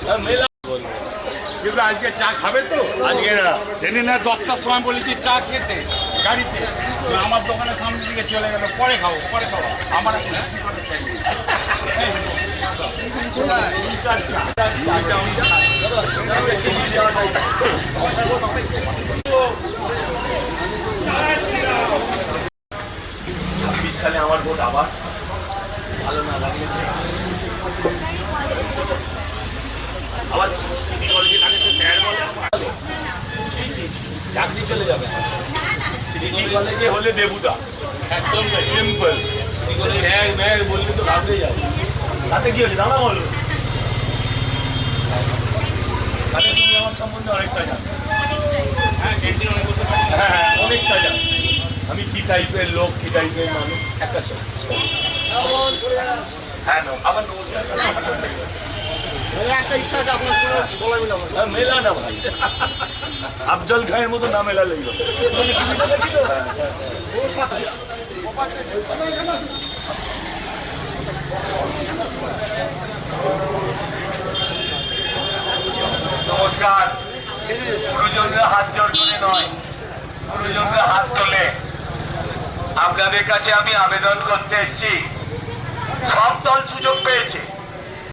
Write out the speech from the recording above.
মেলা কিন্তু আজকে চা খাবে তো? আজকে না, সেদিন না 10টার সময় বলেছি চা খেতে গাড়িতে, আমার দোকানের সামনে দিকে চলে গেল, পরে খাবো পরে খাবো। আমার এখন খুশি করে চাই। সালে আমার ভোট আবার ভালো না লাগিয়েছে। আবার সিটি কলেজে থাকে তো স্যার বলে চাকরি চলে যাবে। সিটি কলেজে হলে দেবুদা একদম সিম্পল, স্যার ম্যার বললে তো ভাবতে যাবে। তাতে কি হচ্ছে দাদা বলো, তাতে তুমি আমার সম্বন্ধে অনেকটা জানো। হ্যাঁ অনেকটা জানো আমি কি টাইপের লোক, কি টাইপের মানুষ। একটা হ্যাঁ আবার মেলা না ভাই, আফজল খায়ের মতো না মেলালেই হলো। নমস্কার। গুরুজনরা হাত জোর করে নয়, গুরুজনরা হাত তোলে। আপনাদের কাছে আমি আবেদন করতে এসেছি, সব দল সুযোগ পেয়েছে।